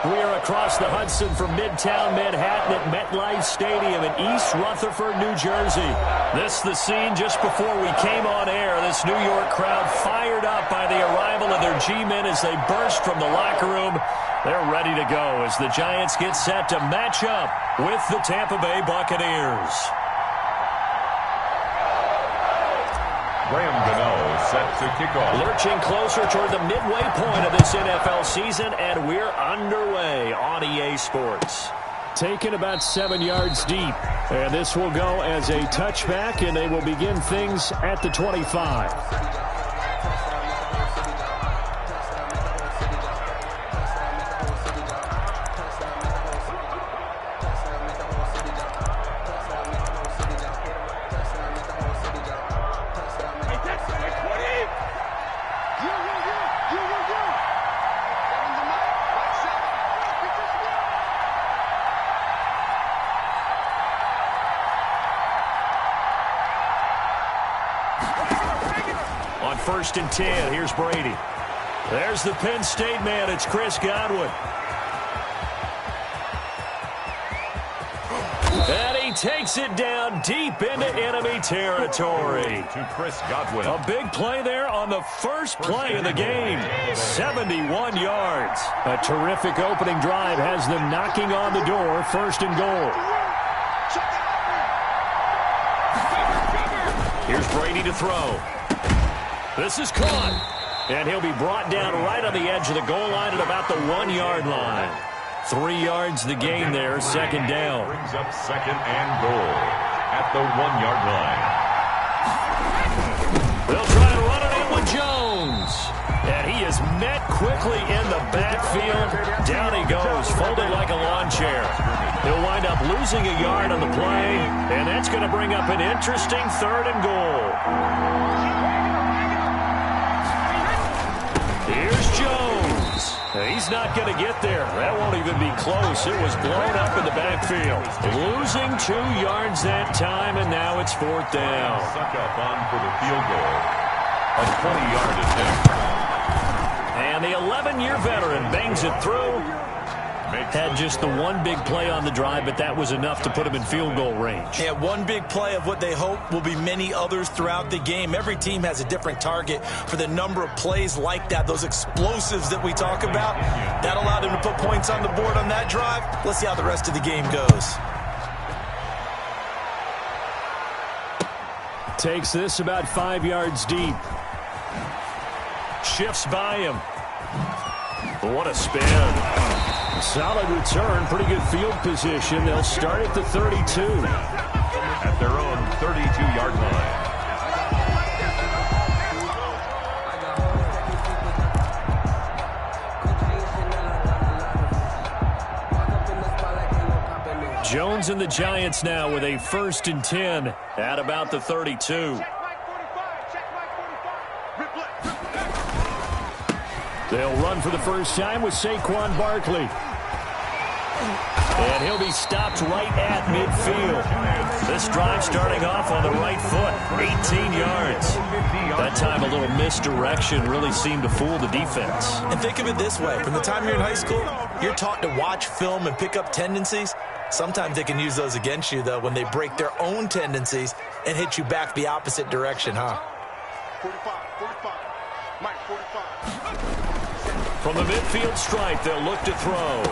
We are across the Hudson from Midtown Manhattan at MetLife Stadium in East Rutherford, New Jersey. This the scene just before we came on air. This New York crowd fired up by the arrival of their G-men as they burst from the locker room. They're ready to go as the Giants get set to match up with the Tampa Bay Buccaneers. Graham Gano set to kick off. Lurching closer toward the midway point of this NFL season, and we're underway on EA Sports. Taken about 7 yards deep, and this will go as a touchback, and they will begin things at the 25. On 1st and 10, here's Brady. There's the Penn State man. It's Chris Godwin. And he takes it down deep into enemy territory. To Chris Godwin. A big play there on the first play of the game. 71 yards. A terrific opening drive has them knocking on the door. 1st and goal. Here's Brady to throw. This is caught. And he'll be brought down right on the edge of the goal line at about the 1-yard line. 3 yards the gain there, 2nd down. Brings up 2nd and goal at the 1-yard line. They'll try to run it in with Jones. And he is met quickly in the backfield. Down he goes, folded like a lawn chair. He'll wind up losing a yard on the play, and that's going to bring up an interesting 3rd and goal. Here's Jones. He's not going to get there. That won't even be close. It was blown up in the backfield. Losing 2 yards that time, and now it's 4th down. Suck up on for the field goal. A 20-yard attempt. And the 11-year veteran bangs it through. Had just the one big play on the drive, but that was enough to put him in field goal range. Yeah, one big play of what they hope will be many others throughout the game. Every team has a different target for the number of plays like that, those explosives that we talk about. That allowed him to put points on the board on that drive. Let's see how the rest of the game goes. Takes this about 5 yards deep. Shifts by him. What a spin. Solid return, pretty good field position. They'll start at the 32. At their own 32-yard line. Jones and the Giants now with a 1st and 10 at about the 32. They'll run for the first time with Saquon Barkley. And he'll be stopped right at midfield. This drive starting off on the right foot, 18 yards. That time a little misdirection really seemed to fool the defense. And think of it this way. From the time you're in high school, you're taught to watch film and pick up tendencies. Sometimes they can use those against you, though, when they break their own tendencies and hit you back the opposite direction, huh? 45. Mike, 45. From the midfield stripe, they'll look to throw.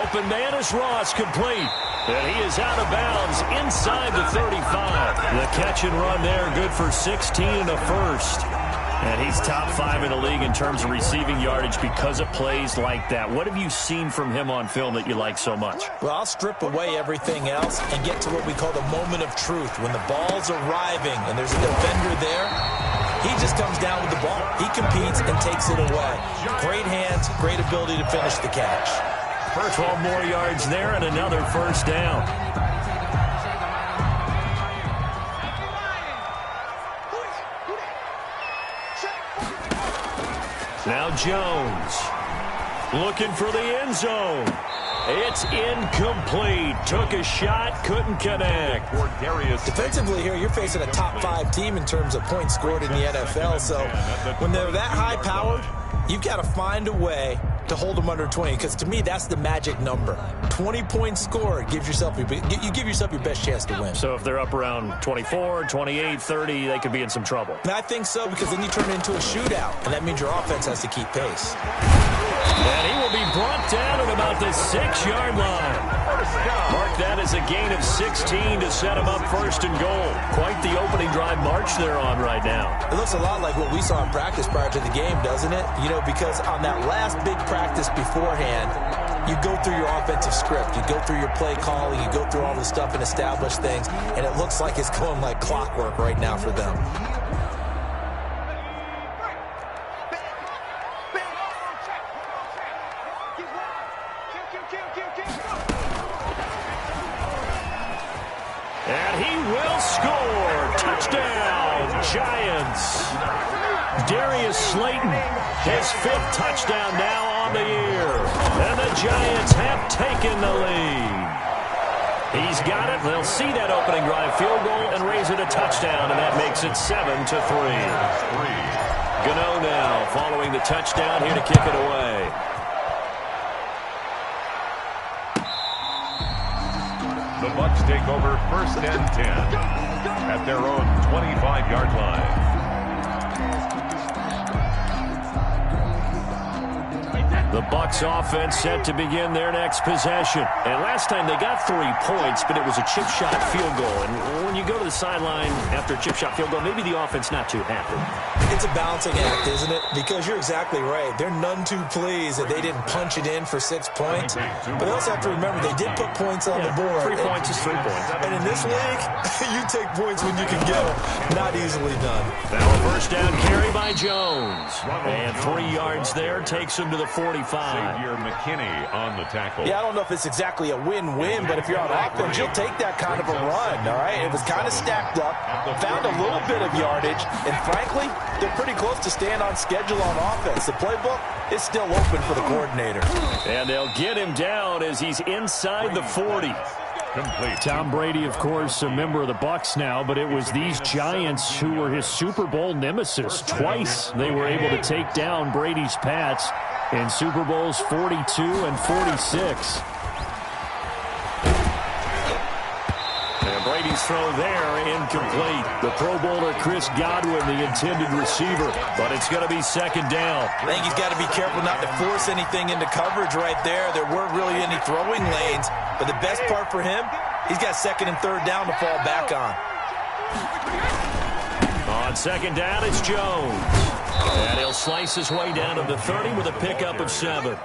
Open man is Ross, complete. And he is out of bounds inside the 35. The catch and run there, good for 16 and a first. And he's top 5 in the league in terms of receiving yardage because of plays like that. What have you seen from him on film that you like so much? Well, I'll strip away everything else and get to what we call the moment of truth. When the ball's arriving and there's a defender there, he just comes down with the ball. He competes and takes it away. Great hands, great ability to finish the catch. For 12 more yards there and another 1st down. Now Jones looking for the end zone. It's incomplete. Took a shot, couldn't connect. Defensively here, you're facing a top 5 team in terms of points scored in the NFL. So when they're that high-powered, you've got to find a way to hold them under 20, because to me, that's the magic number. 20 points scored gives yourself you give yourself your best chance to win. So if they're up around 24, 28, 30, they could be in some trouble. And I think so, because then you turn it into a shootout, and that means your offense has to keep pace. And he will be brought down at about the 6-yard line. Mark that as a gain of 16 to set him up first and goal. Quite the opening drive march they're on right now. It looks a lot like what we saw in practice prior to the game, doesn't it? You know, because on that last big practice beforehand, you go through your offensive script, you go through your play calling, you go through all the stuff and establish things, and it looks like it's going like clockwork right now for them. And he will score. Touchdown, Giants. Darius Slayton, his 5th touchdown now on the year. And the Giants have taken the lead. He's got it. They'll see that opening drive field goal and raise it a touchdown, and that makes it 7-3. Gano now following the touchdown here to kick it away. The Bucs take over 1st and 10 at their own 25-yard line. The Bucs offense set to begin their next possession. And last time they got 3 points, but it was a chip shot field goal. And when you go to the sideline after a chip shot field goal, maybe the offense not too happy. It's a balancing act, isn't it? Because you're exactly right. They're none too pleased that they didn't punch it in for 6 points. But they also have to remember they did put points on the board. 3 points is 3 points. And in this league, you take points when you can get them. Not easily done. Now a first down carry by Jones. And 3 yards there takes him to the 45. Xavier McKinney on the tackle. Yeah, I don't know if it's exactly a win-win, but if you're on offense, you'll take that kind of a run, all right? It was kind of stacked up, found a little bit of yardage, and frankly, they're pretty close to staying on schedule on offense. The playbook is still open for the coordinator. And they'll get him down as he's inside the 40. Complete. Tom Brady, of course, a member of the Bucs now, but it was these Giants who were his Super Bowl nemesis. Twice they were able to take down Brady's Pats in Super Bowls 42 and 46. And Brady's throw there, incomplete. The Pro Bowler Chris Godwin, the intended receiver, but it's going to be 2nd down. I think he's got to be careful not to force anything into coverage right there. There weren't really any throwing lanes, but the best part for him, he's got 2nd and 3rd down to fall back on. On 2nd down, it's Jones. And he'll slice his way down to the 30 with a pickup of 7.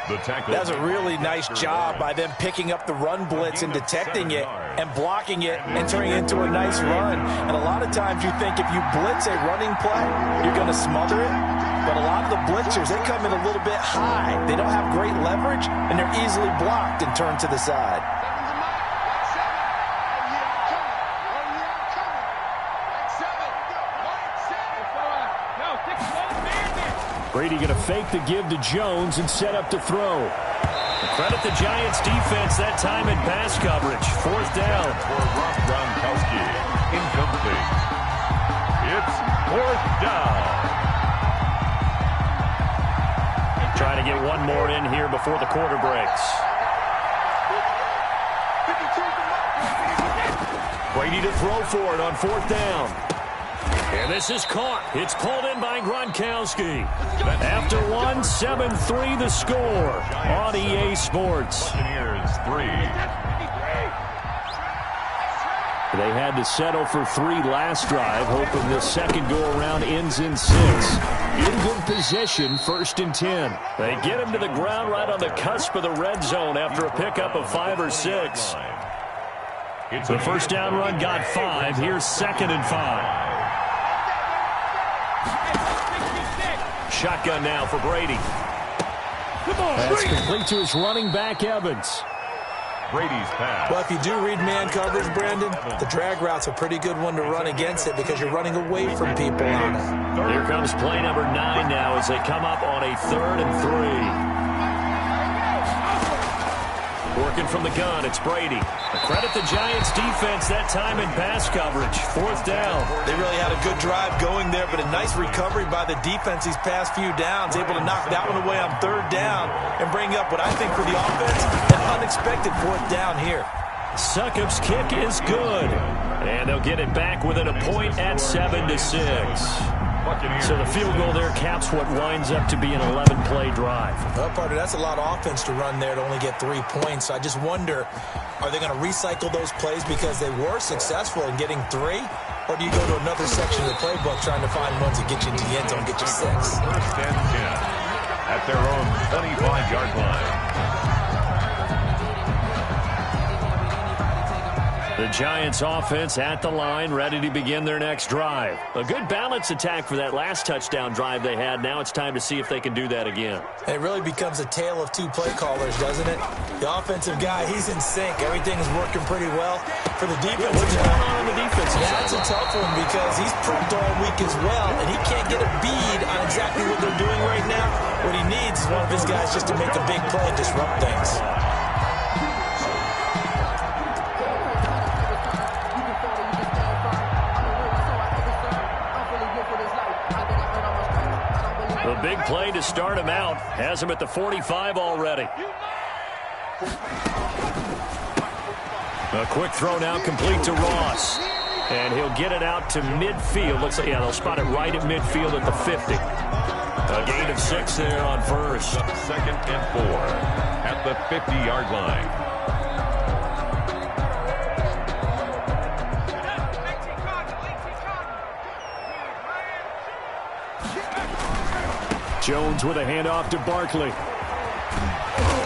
The tackle. That's a really nice job by them picking up the run blitz and detecting it and blocking it and turning it into a nice run. And a lot of times you think if you blitz a running play, you're going to smother it. But a lot of the blitzers, they come in a little bit high. They don't have great leverage, and they're easily blocked and turned to the side. Brady going to fake the give to Jones and set up to throw. Credit the Giants defense that time in pass coverage. 4th down. For Rob Gronkowski. Incomplete. It's 4th down. Trying to get one more in here before the quarter breaks. Brady to throw for it on 4th down. And this is caught. It's pulled in by Gronkowski. After 1, 7-3 the score on EA Sports. Buccaneers 3. They had to settle for 3 last drive, hoping the second go-around ends in 6. In good position, 1st and 10. They get him to the ground right on the cusp of the red zone after a pickup of 5 or 6. The first down run got 5. Here's 2nd and 5. Shotgun now for Brady. That's complete to his running back, Evans. Brady's pass. Well, if you do read man coverage, Brandon, the drag route's a pretty good one to run against it because you're running away from people on it. Here comes play number 9 now as they come up on a 3rd and 3. Working from the gun, it's Brady. Credit the Giants' defense that time in pass coverage. 4th down. They really had a good drive going there, but a nice recovery by the defense these past few downs. Able to knock that one away on 3rd down and bring up what I think for the offense, an unexpected 4th down here. Succop's kick is good. And they'll get it back within a point at 7-6. So the field goal there caps what winds up to be an 11-play drive. Well, partner, that's a lot of offense to run there to only get 3 points. So I just wonder, are they going to recycle those plays because they were successful in getting 3? Or do you go to another section of the playbook trying to find ones that get you into the end zone, get you 6? 1st and 10 at their own 25-yard line. The Giants offense at the line, ready to begin their next drive. A good balance attack for that last touchdown drive they had. Now it's time to see if they can do that again. It really becomes a tale of 2 play callers, doesn't it? The offensive guy, he's in sync. Everything is working pretty well. For the defense, what's going on the defensive side? That's a tough one because he's prepped all week as well, and he can't get a bead on exactly what they're doing right now. What he needs is one of his guys just to make a big play and disrupt things. A big play to start him out. Has him at the 45 already. A quick throw now complete to Ross. And he'll get it out to midfield. Looks like, yeah, they'll spot it right at midfield at the 50. A gain of 6 there on first. 2nd and 4 at the 50-yard line. Jones with a handoff to Barkley.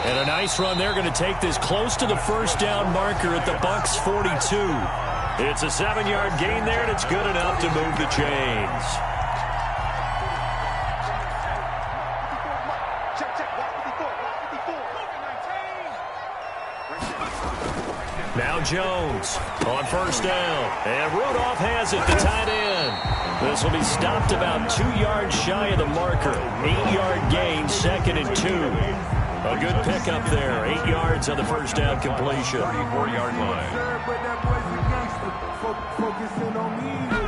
And a nice run. They're going to take this close to the 1st down marker at the Bucs 42. It's a 7-yard gain there, and it's good enough to move the chains. Now Jones on 1st down. And Rudolph has it, the tight end. This will be stopped about 2 yards shy of the marker. 8-yard gain, 2nd and 2. A good pickup there. 8 yards on the 1st down completion. 34-yard line.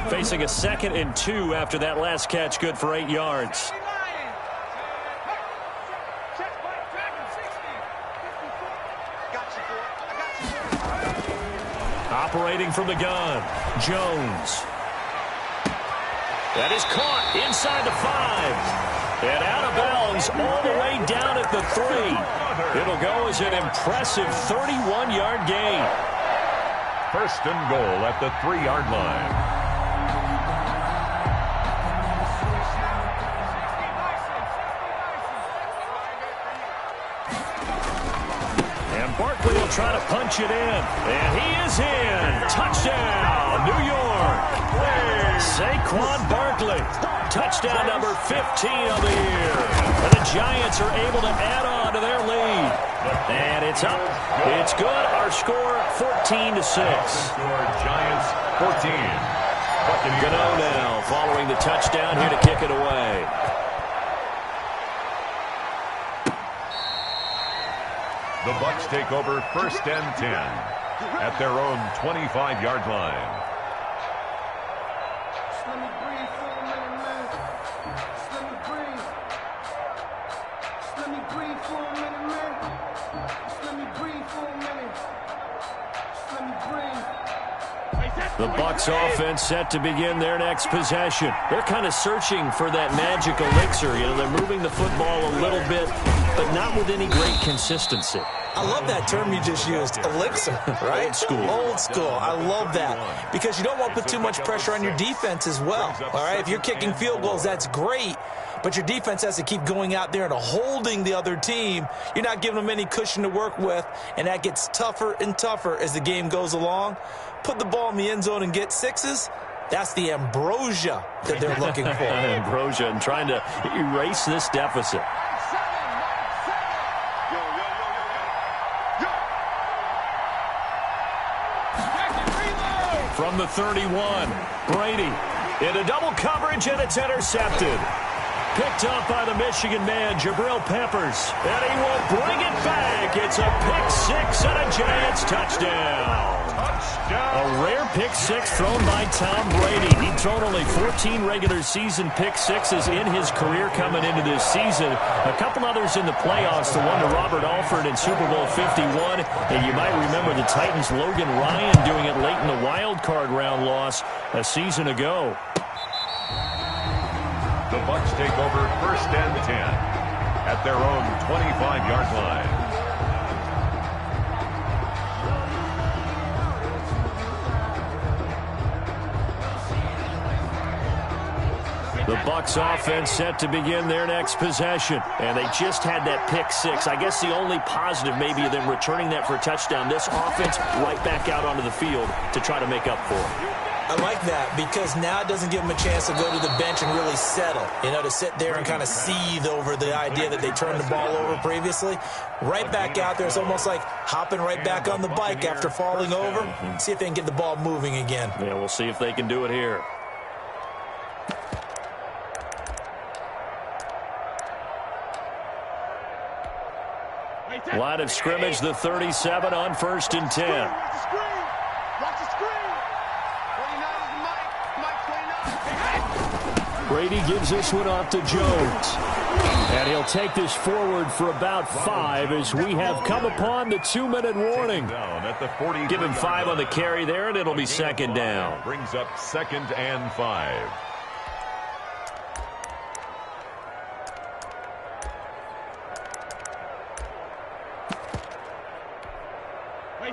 Facing a 2nd and 2 after that last catch, good for 8 yards. Operating from the gun, Jones. That is caught inside the 5. And out of bounds all the way down at the 3. It'll go as an impressive 31-yard gain. 1st and goal at the 3-yard line. Barkley will try to punch it in. And he is in. Touchdown, New York. Saquon Barkley. Touchdown number 15 of the year. And the Giants are able to add on to their lead. And it's up. It's good. Our score, 14-6. Giants, 14. Gano now following the touchdown here to kick it away. The Bucs take over 1st and 10 at their own 25-yard line. Let me breathe for a minute, man. Let me breathe. Let me breathe for a minute, man. Let me breathe for a minute. Let me breathe. The Bucs offense set to begin their next possession. They're kind of searching for that magic elixir. You know, they're moving the football a little bit, but not with any great consistency. I love that term you just used, elixir, right? Old school. Old school. I love that because you don't want to put too much pressure on your defense as well, all right? If you're kicking field goals, that's great, but your defense has to keep going out there and holding the other team. You're not giving them any cushion to work with, and that gets tougher and tougher as the game goes along. Put the ball in the end zone and get 6s. That's the ambrosia that they're looking for. Ambrosia and trying to erase this deficit. From the 31, Brady into double coverage, and it's intercepted. Picked up by the Michigan man, Jabril Peppers. And he will bring it back. It's a pick six and a Giants touchdown. A rare pick six thrown by Tom Brady. He'd thrown only 14 regular season pick sixes in his career coming into this season. A couple others in the playoffs, the one to Robert Alford in Super Bowl 51. And you might remember the Titans' Logan Ryan doing it late in the wild card round loss a season ago. The Bucs take over 1st and 10 at their own 25-yard line. The Bucs offense set to begin their next possession. And they just had that pick six. I guess the only positive maybe of them returning that for a touchdown. This offense right back out onto the field to try to make up for it. I like that because now it doesn't give them a chance to go to the bench and really settle. You know, to sit there and kind of seethe over the idea that they turned the ball over previously. Right back out there, it's almost like hopping right back on the bike after falling over. See if they can get the ball moving again. Yeah, we'll see if they can do it here. Line of scrimmage, the 37 on 1st and 10. Watch the screen. 29 is Mike. Mike 29. Brady gives this one off to Jones. And he'll take this forward for about 5 as we have come upon the 2-minute warning. Give him 5 on the carry there, and it'll be 2nd down. Brings up 2nd and 5.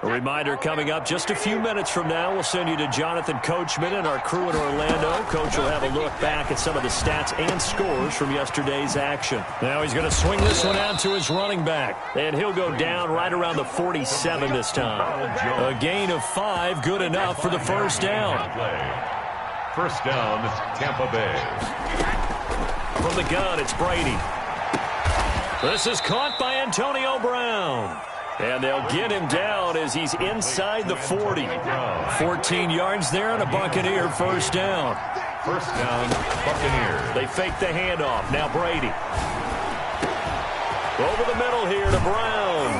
A reminder coming up just a few minutes from now. We'll send you to Jonathan Coachman and our crew in Orlando. Coach will have a look back at some of the stats and scores from yesterday's action. Now he's going to swing this one out to his running back. And he'll go down right around the 47 this time. A gain of 5, good enough for the 1st down. 1st down, Tampa Bay. From the gun, it's Brady. This is caught by Antonio Brown. And they'll get him down as he's inside the 40. 14 yards there and a Buccaneer 1st down. 1st down, Buccaneers. They fake the handoff. Now Brady. Over the middle here to Brown.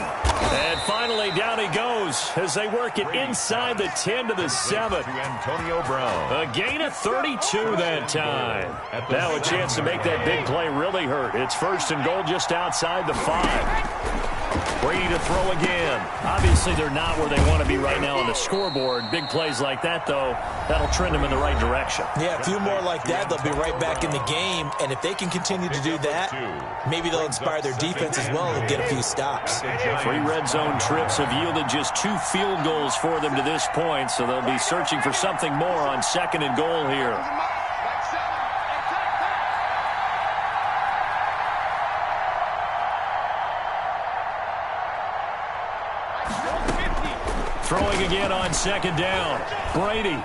And finally down he goes as they work it inside the 10 to the 7. To Antonio Brown. A gain of 32 that time. Now a chance to make that big play really hurt. It's 1st and goal just outside the 5. Brady to throw again. Obviously, they're not where they want to be right now on the scoreboard. Big plays like that, though, that'll trend them in the right direction. Yeah, a few more like that, they'll be right back in the game. And if they can continue to do that, maybe they'll inspire their defense as well and get a few stops. 3 red zone trips have yielded just 2 field goals for them to this point, so they'll be searching for something more on 2nd and goal here. Throwing again on 2nd down. Brady.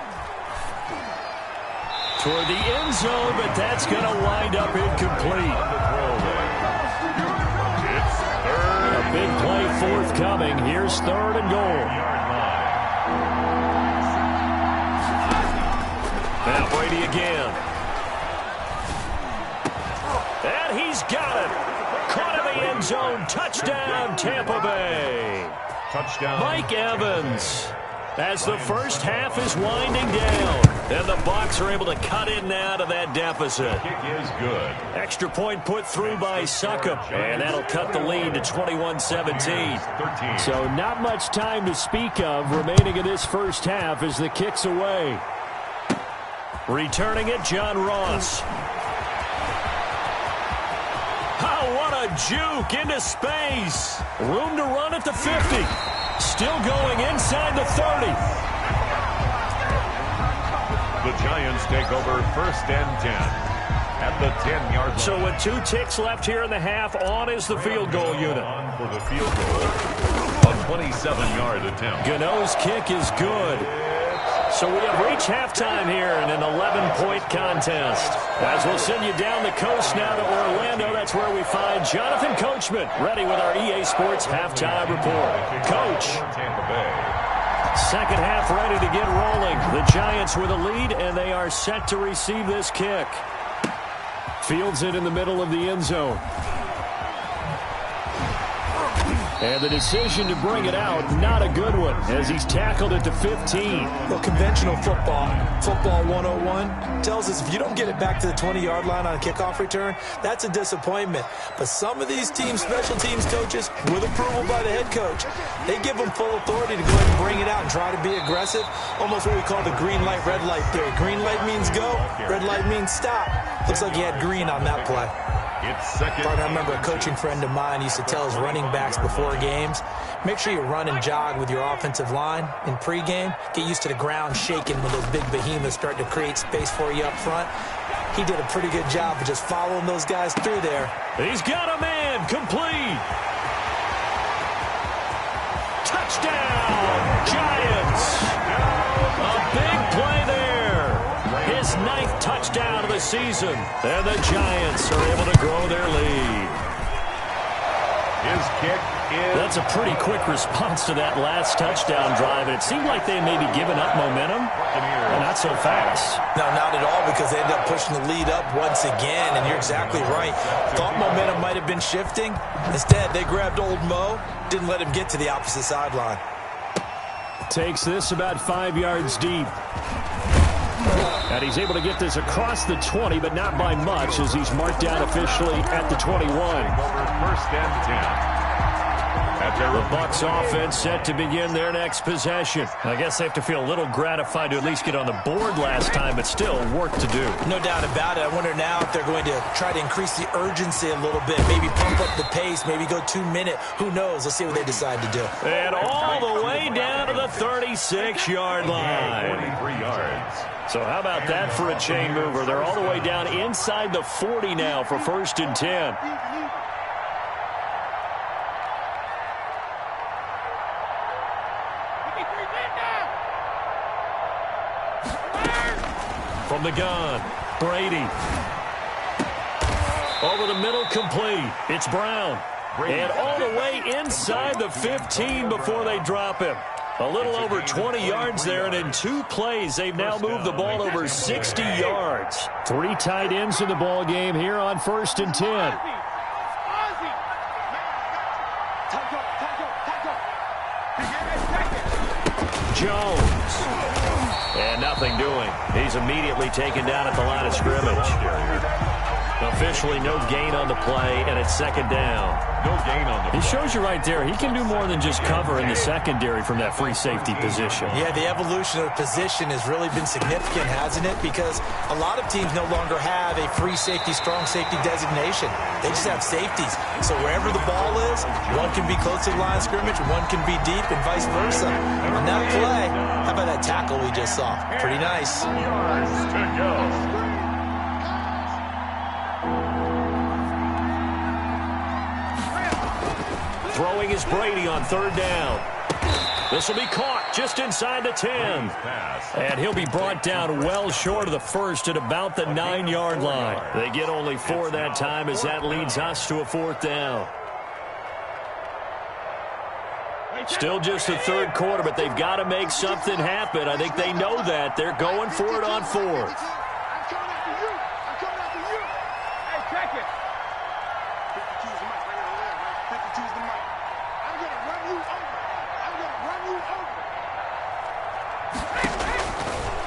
Toward the end zone, but that's going to wind up incomplete. It's 3rd. A big play forthcoming. Here's 3rd and goal. Now Brady again. And he's got it. Caught in the end zone. Touchdown, Tampa Bay. Touchdown. Mike Evans, as the 1st half is winding down, and the Bucs are able to cut in now to that deficit. Kick is good. Extra point put through by Succop, and that'll cut the lead to 21-17. So not much time to speak of remaining in this 1st half as the kick's away. Returning it, John Ross. Oh, what a juke into space. Room to run at the 50. Still going inside the 30. The Giants take over 1st and 10 at the 10-yard line. So with 2 ticks left here in the half, on is the field goal unit. On for the field goal. A 27-yard attempt. Gano's kick is good. So we have reached halftime here in an 11-point contest. As we'll send you down the coast now to Orlando, that's where we find Jonathan Coachman, ready with our EA Sports Halftime Report. Coach. Tampa Bay. 2nd half ready to get rolling. The Giants with a lead, and they are set to receive this kick. Fields it in the middle of the end zone. And the decision to bring it out, not a good one, as he's tackled at the 15. Well, conventional football 101, tells us if you don't get it back to the 20-yard line on a kickoff return, that's a disappointment. But some of these teams, special teams coaches, with approval by the head coach, they give them full authority to go ahead and bring it out and try to be aggressive, almost what we call the green light, red light theory. Green light means go, red light means stop. Looks like he had green on that play. Partner, I remember a coaching friend of mine used to tell his running backs before games, make sure you run and jog with your offensive line in pregame. Get used to the ground shaking when those big behemoths start to create space for you up front. He did a pretty good job of just following those guys through there. He's got a man, complete. Touchdown, Giants. A big play there. His 9th touchdown of the season. And the Giants are able to grow their lead. His kick is... That's a pretty quick response to that last touchdown drive. And it seemed like they may be giving up momentum. But not so fast. No, not at all, because they ended up pushing the lead up once again. And you're exactly right. Thought momentum might have been shifting. Instead, they grabbed old Mo. Didn't let him get to the opposite sideline. Takes this about 5 yards deep. And he's able to get this across the 20, but not by much, as he's marked down officially at the 21. First and 10. The Bucs offense set to begin their next possession. I guess they have to feel a little gratified to at least get on the board last time, but still work to do. No doubt about it. I wonder now if they're going to try to increase the urgency a little bit, maybe pump up the pace, maybe go 2-minute. Who knows? Let's see what they decide to do. And all the way down to the 36-yard line. 43 yards. So how about that for a chain mover? They're all the way down inside the 40 now for 1st and 10. From the gun, Brady. Over the middle, complete. It's Brown. And all the way inside the 15 before they drop him. A little over 20 yards there, and in 2 plays, they've now moved the ball over 60 yards. 3 tight ends in the ball game here on 1st and 10. Jones. And nothing doing. He's immediately taken down at the line of scrimmage. Officially no gain on the play, and it's 2nd down. No gain on the play. He shows you right there, he can do more than just cover in the secondary from that free safety position. Yeah, the evolution of position has really been significant, hasn't it? Because a lot of teams no longer have a free safety, strong safety designation. They just have safeties. So wherever the ball is, one can be close to the line of scrimmage, one can be deep, and vice versa. On that play, how about that tackle we just saw? Pretty nice. Yards to go. Throwing is Brady on 3rd down. This will be caught just inside the 10. And he'll be brought down well short of the 1st at about the 9-yard line. They get only 4 that time, as that leads us to a 4th down. Still just the 3rd quarter, but they've got to make something happen. I think they know that. They're going for it on 4th.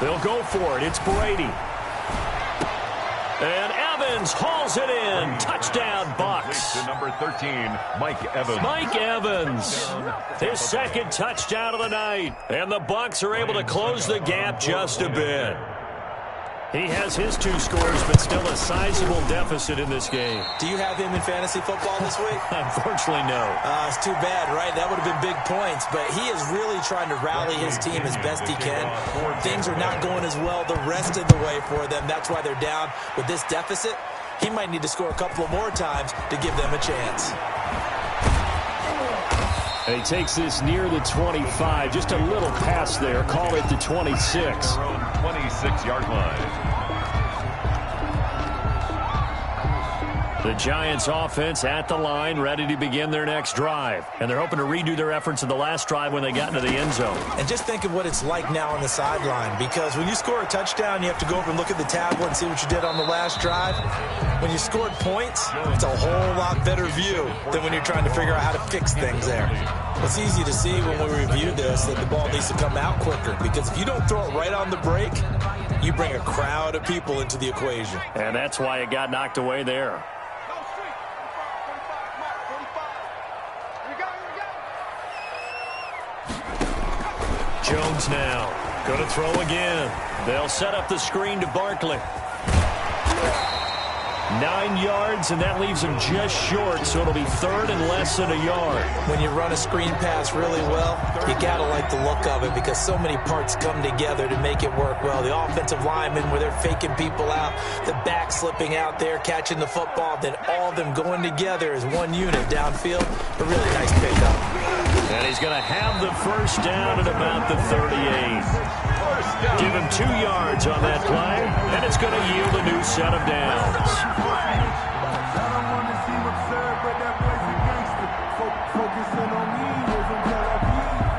They'll go for it. It's Brady. And Evans hauls it in. Touchdown, Bucs. To number 13, Mike Evans. Mike Evans, his 2nd touchdown of the night. And the Bucs are able to close the gap just a bit. He has his 2 scores, but still a sizable deficit in this game. Do you have him in fantasy football this week? Unfortunately, no. It's too bad, right? That would have been big points, but he is really trying to rally his team as best he can. Things are not going as well the rest of the way for them. That's why they're down with this deficit. He might need to score a couple of more times to give them a chance. And he takes this near the 25. Just a little pass there. Call it the 26. 26-yard line. The Giants offense at the line, ready to begin their next drive. And they're hoping to redo their efforts in the last drive when they got into the end zone. And just think of what it's like now on the sideline, because when you score a touchdown, you have to go over and look at the tablet and see what you did on the last drive. When you scored points, it's a whole lot better view than when you're trying to figure out how to fix things there. It's easy to see when we review this that the ball needs to come out quicker, because if you don't throw it right on the break, you bring a crowd of people into the equation. And that's why it got knocked away there. Jones now going to throw again. They'll set up the screen to Barkley. 9 yards, and that leaves him just short, so it'll be third and less than a yard. When you run a screen pass really well, you got to like the look of it, because so many parts come together to make it work well. The offensive linemen, where they're faking people out, the back slipping out there, catching the football, then all of them going together as one unit downfield. A really nice pickup. And he's going to have the first down at about the 38. Give him 2 yards on that play, and it's going to yield a new set of downs.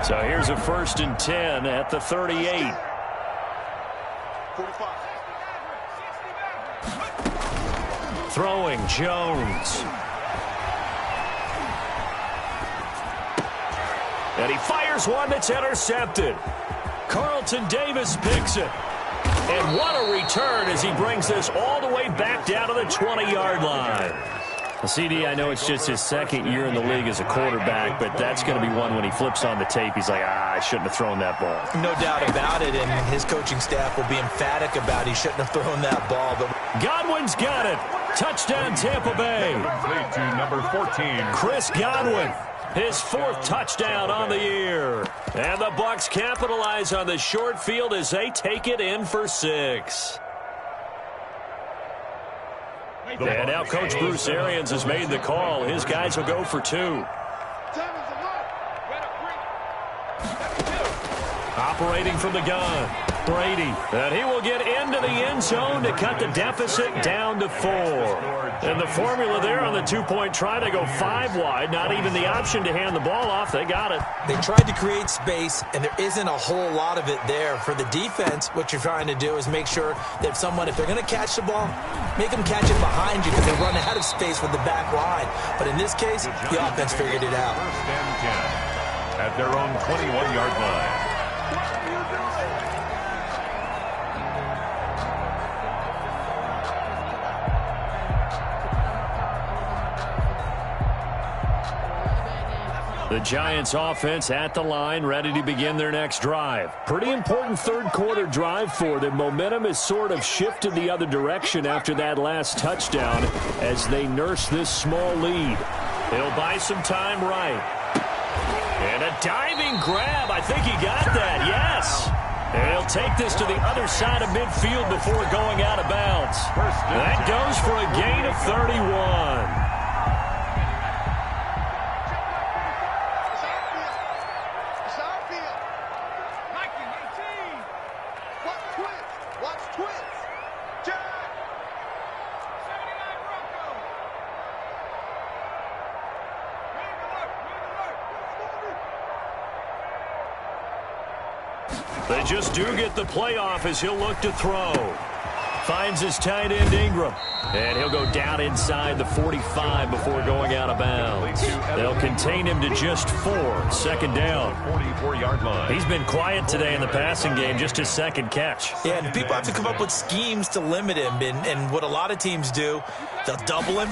So here's a 1st and 10 at the 38. Throwing, Jones. And he fires one that's intercepted. Carlton Davis picks it. And what a return as he brings this all the way back down to the 20-yard line. Well, CD, I know it's just his second year in the league as a quarterback, but that's going to be one when he flips on the tape. He's like, I shouldn't have thrown that ball. No doubt about it, and his coaching staff will be emphatic about he shouldn't have thrown that ball. But Godwin's got it. Touchdown, Tampa Bay. Complete to number 14. Chris Godwin. His 4th touchdown on the year. And the Bucs capitalize on the short field as they take it in for 6. And now Coach Bruce Arians has made the call. His guys will go for 2. Operating from the gun, Brady. And he will get into the end zone to cut the deficit down to 4. And the formula there on the 2-point try, they go 5 wide. Not even the option to hand the ball off. They got it. They tried to create space, and there isn't a whole lot of it there. For the defense, what you're trying to do is make sure that if they're going to catch the ball, make them catch it behind you, because they run out of space with the back line. But in this case, the offense figured it out. 1st and 10 at their own 21-yard line. The Giants offense at the line, ready to begin their next drive. Pretty important third-quarter drive for them. Momentum has sort of shifted the other direction after that last touchdown as they nurse this small lead. He'll buy some time right. And a diving grab. I think he got that, yes. And he'll take this to the other side of midfield before going out of bounds. That goes for a gain of 31. They just do get the playoff as he'll look to throw. Finds his tight end Ingram. And he'll go down inside the 45 before going out of bounds. They'll contain him to just 4. 2nd down. 44-yard line. He's been quiet today in the passing game, just his 2nd catch. Yeah, and people have to come up with schemes to limit him. And what a lot of teams do, they'll double him,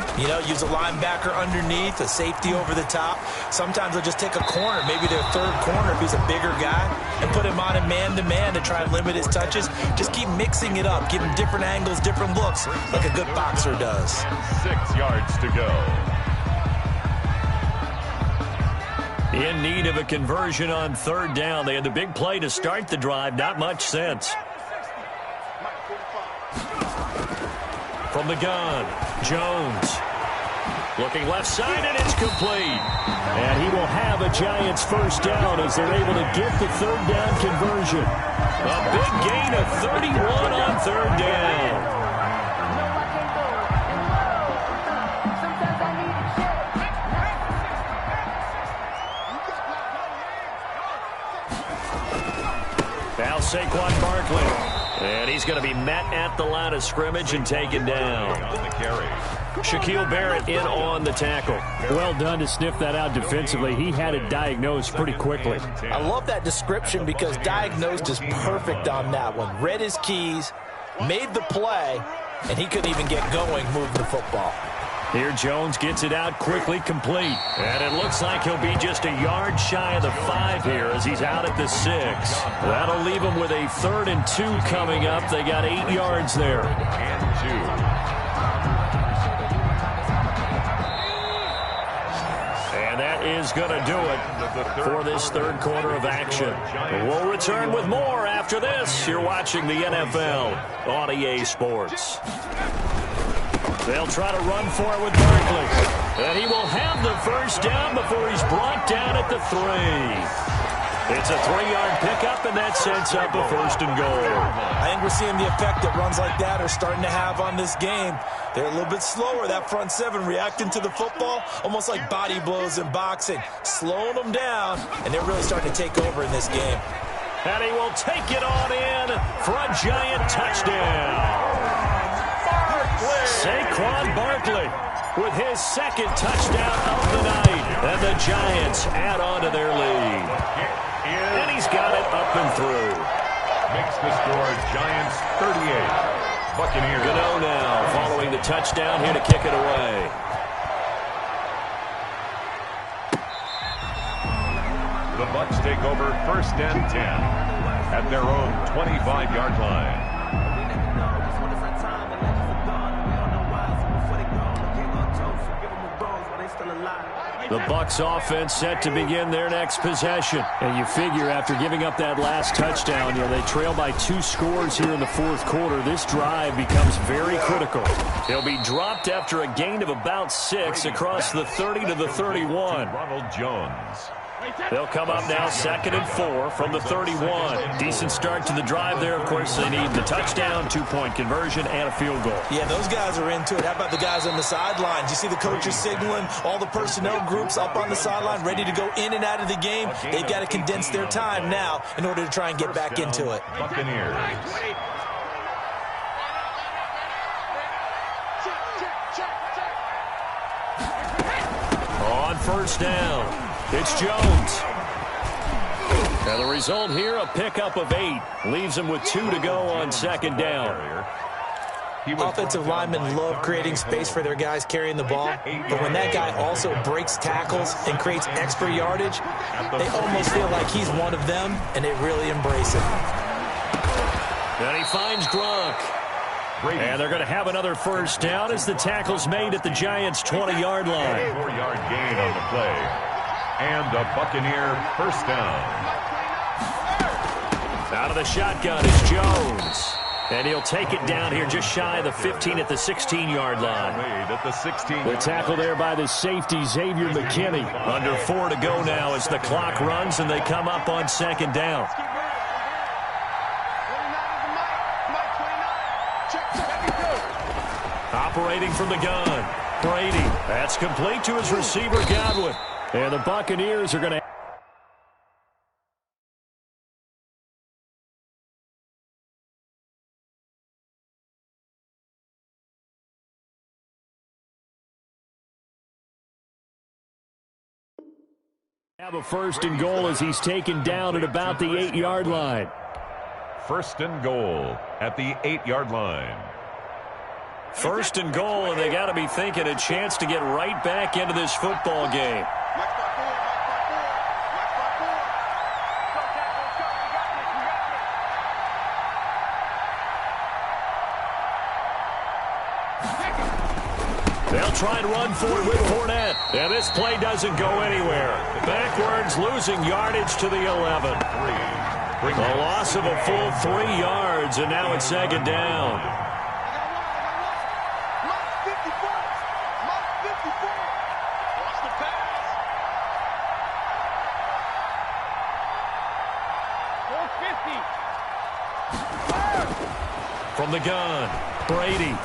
use a linebacker underneath, a safety over the top. Sometimes they'll just take a corner, maybe their 3rd corner if he's a bigger guy, and put him on a man-to-man to try and limit his touches. Just keep mixing it up, give him different angles, different looks, like a good boxer does. 6 yards to go. In need of a conversion on 3rd down. They had the big play to start the drive. Not much sense. From the gun, Jones. Looking left side, and it's complete. And he will have a Giants 1st down as they're able to get the 3rd down conversion. A big gain of 31 on 3rd down. Saquon Barkley. And he's going to be met at the line of scrimmage and taken down. On the carry. Shaquille Barrett in on the tackle. Well done to sniff that out defensively. He had it diagnosed pretty quickly. I love that description because diagnosed is perfect on that one. Read his keys, made the play, and he couldn't even get going moving the football. Here Jones gets it out quickly, complete. And it looks like he'll be just a yard shy of the 5 here as he's out at the 6. That'll leave him with a 3rd and 2 coming up. They got 8 yards there. And 2. That is going to do it for this third quarter of action. We'll return with more after this. You're watching the NFL on EA Sports. They'll try to run for it with Barkley. And he will have the first down before he's brought down at the 3. It's a 3-yard pickup, and that sets up a 1st and goal. I think we're seeing the effect that runs like that are starting to have on this game. They're a little bit slower, that front 7, reacting to the football, almost like body blows in boxing, slowing them down, and they're really starting to take over in this game. And he will take it on in for a giant touchdown. Saquon Barkley with his 2nd touchdown of the night, and the Giants add on to their lead. And he's got it up and through. Makes the score Giants 38. Buccaneers. Gano now following the touchdown here to kick it away. The Bucs take over 1st and 10 at their own 25-yard line. The Bucs offense set to begin their next possession. And you figure after giving up that last touchdown, they trail by 2 scores here in the 4th quarter. This drive becomes very critical. He'll be dropped after a gain of about 6 across the 30 to the 31. Ronald Jones. They'll come up now 2nd and 4 from the 31. Decent start to the drive there. Of course, they need the touchdown, 2-point conversion, and a field goal. Yeah, those guys are into it. How about the guys on the sidelines? You see the coaches signaling, all the personnel groups up on the sideline ready to go in and out of the game. They've got to condense their time now in order to try and get back into it. Buccaneers. On 1st down. It's Jones. And the result here, a pickup of 8. Leaves him with 2 to go on 2nd down. Offensive linemen love creating space for their guys carrying the ball, but when that guy also breaks tackles and creates extra yardage, they almost feel like he's one of them, and they really embrace it. And he finds Gronk. And they're going to have another 1st down as the tackle's made at the Giants' 20-yard line. 4-yard gain on the play. And a Buccaneer 1st down. Out of the shotgun is Jones. And he'll take it down here just shy of the 15 at the 16-yard line. At the 16. The tackle there by the safety, Xavier McKinney. Under 4 to go now as the clock runs and they come up on 2nd down. Operating from the gun, Brady. That's complete to his receiver, Godwin. And the Buccaneers are going to... have a 1st and goal as he's taken down at about the 8-yard line. 1st and goal at the 8-yard line. 1st and goal, and they got to be thinking a chance to get right back into this football game. They'll try and run for it with Fournette. And this play doesn't go anywhere. Backwards, losing yardage to the 11. A loss of a full 3 yards, and now it's 2nd down. From the gun, Brady.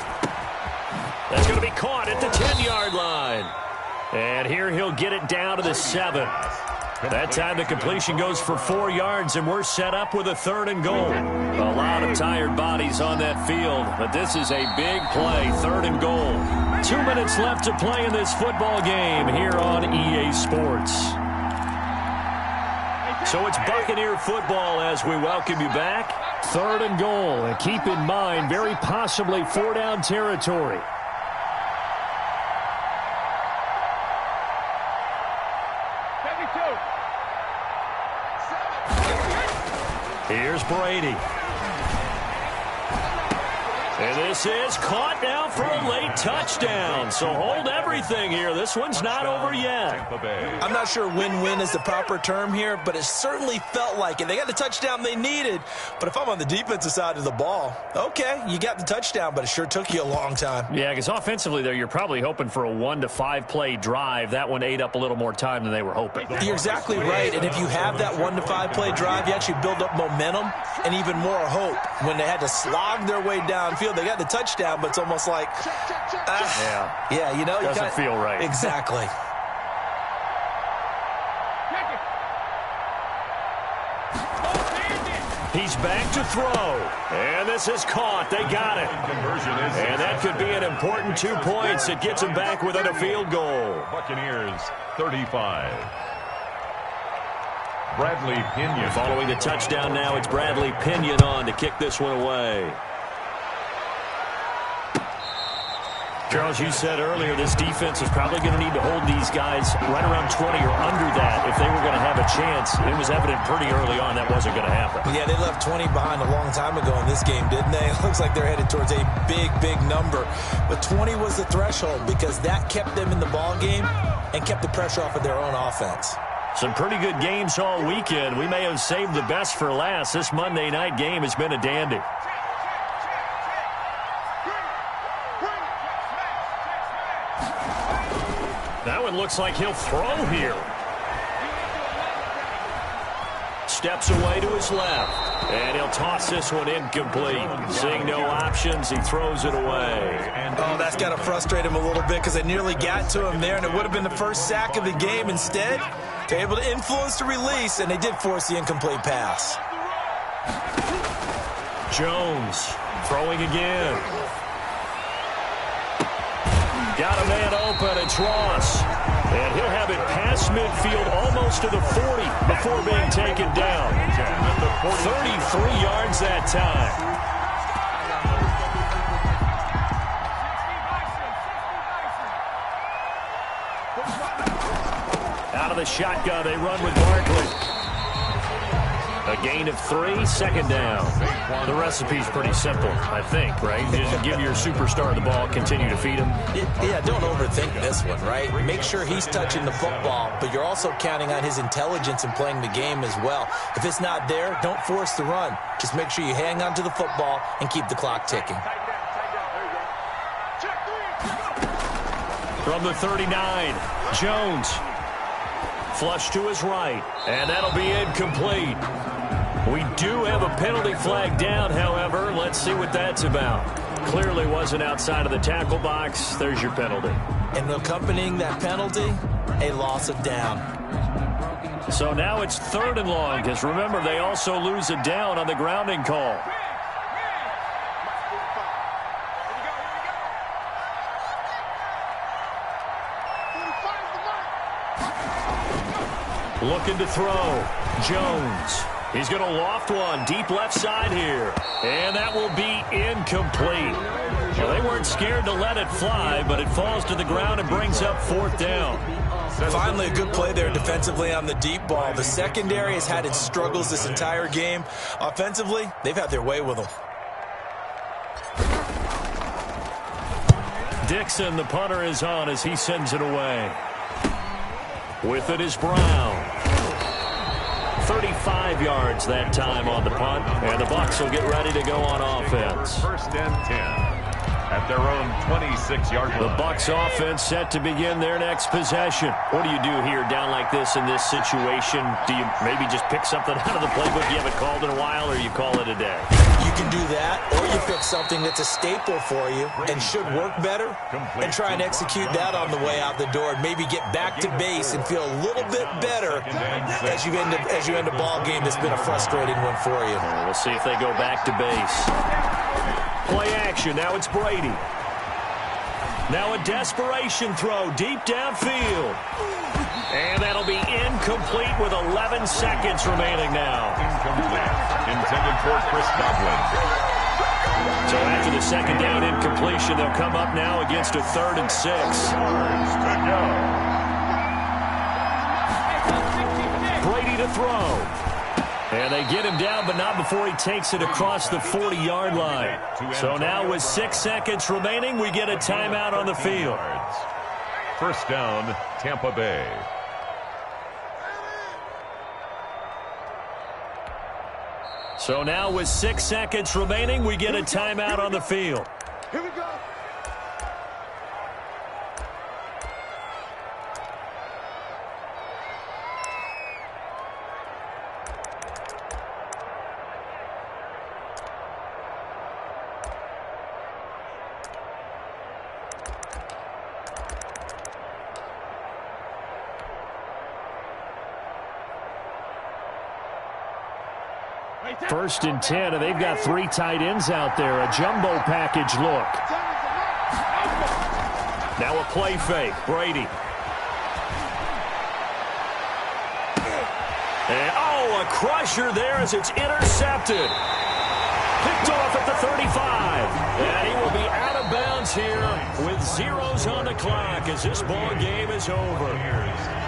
That's going to be caught at the 10-yard line. And here he'll get it down to the 7. That time the completion goes for 4 yards, and we're set up with a 3rd and goal. A lot of tired bodies on that field, but this is a big play, 3rd and goal. 2 minutes left to play in this football game here on EA Sports. So it's Buccaneer football as we welcome you back. 3rd and goal, and keep in mind, very possibly 4-down territory. Here's Brady. And this is caught now for a late touchdown. So hold everything here. This one's not over yet. I'm not sure win-win is the proper term here, but it certainly felt like it. They got the touchdown they needed. But if I'm on the defensive side of the ball, okay, you got the touchdown, but it sure took you a long time. Yeah, because offensively there, you're probably hoping for a 1 to 5 play drive. That one ate up a little more time than they were hoping. You're exactly right. And if you have that 1 to 5 play drive, you actually build up momentum and even more hope. When they had to slog their way downfield, they got the touchdown, but it's almost like, yeah, you know, doesn't feel right. Exactly. He's back to throw, and this is caught. They got it. And that could be an important 2 points. It gets them back within a field goal. Buccaneers 35. Bradley Pinion. Following the touchdown now, it's Bradley Pinion on to kick this one away. Charles, you said earlier this defense is probably going to need to hold these guys right around 20 or under that if they were going to have a chance. It was evident pretty early on that wasn't going to happen. Yeah, they left 20 behind a long time ago in this game, didn't they? It looks like they're headed towards a big number. But 20 was the threshold because that kept them in the ball game and kept the pressure off of their own offense. Some pretty good games all weekend. We may have saved the best for last. This Monday night game has been a dandy. That one looks like he'll throw here. Steps away to his left. And he'll toss this one incomplete. Seeing no options, he throws it away. Oh, that's got to frustrate him a little bit because they nearly got to him there, and it would have been the first sack of the game. Instead, they're able to influence the release, and they did force the incomplete pass. Jones throwing again. Got a man open. It's Ross. And he'll have it past midfield almost to the 40 before being taken down. 33 yards that time. Out of the shotgun, they run with Barkley. A gain of 3, 2nd down. The recipe's pretty simple, I think, right? Just give your superstar the ball, continue to feed him. Yeah, don't overthink this one, right? Make sure he's touching the football, but you're also counting on his intelligence in playing the game as well. If it's not there, don't force the run. Just make sure you hang on to the football and keep the clock ticking. From the 39, Jones. Flush to his right, and that'll be incomplete. We do have a penalty flag down, however. Let's see what that's about. Clearly wasn't outside of the tackle box. There's your penalty. And accompanying that penalty, a loss of down. So now it's 3rd and long, because remember, they also lose a down on the grounding call. Looking to throw. Jones. He's going to loft one deep left side here. And that will be incomplete. Well, they weren't scared to let it fly, but it falls to the ground and brings up 4th down. Finally, a good play there defensively on the deep ball. The secondary has had its struggles this entire game. Offensively, they've had their way with them. Dixon, the punter, is on as he sends it away. With it is Brown. 35 yards that time on the punt, and the Bucs will get ready to go on offense. 1st and 10. at their own 26-yard line. The Bucs offense set to begin their next possession. What do you do here down like this in this situation? Do you maybe just pick something out of the playbook you haven't called in a while, or you call it a day? You can do that, or you pick something that's a staple for you and should work better and try and execute that on the way out the door and maybe get back to base and feel a little bit better as you end a ball game that's been a frustrating one for you. We'll see if they go back to base. Play action. Now it's Brady. Now a desperation throw deep downfield. And that'll be incomplete with 11 seconds remaining now. Incomplete. Intended for Chris Godwin. So after the second down incompletion, they'll come up now against a 3rd and 6. Brady to throw. And they get him down, but not before he takes it across the 40-yard line. So now with 6 seconds remaining, we get a timeout on the field. First down, Tampa Bay. So now with 6 seconds remaining, we get a timeout on the field. Here we go. First and 10, and they've got 3 tight ends out there. A jumbo package look. Now a play fake. Brady. And, a crusher there as it's intercepted. Picked off at the 35. And he will be out of bounds here with zeros on the clock as this ball game is over.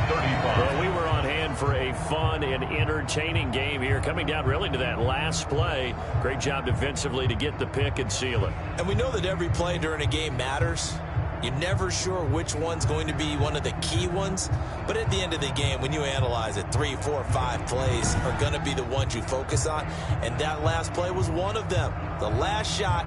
Well, we were on hand for a fun and entertaining game here, coming down really to that last play. Great job defensively to get the pick and seal it. And we know that every play during a game matters. You're never sure which one's going to be one of the key ones. But at the end of the game, when you analyze it, 3, 4, 5 plays are going to be the ones you focus on. And that last play was one of them. The last shot.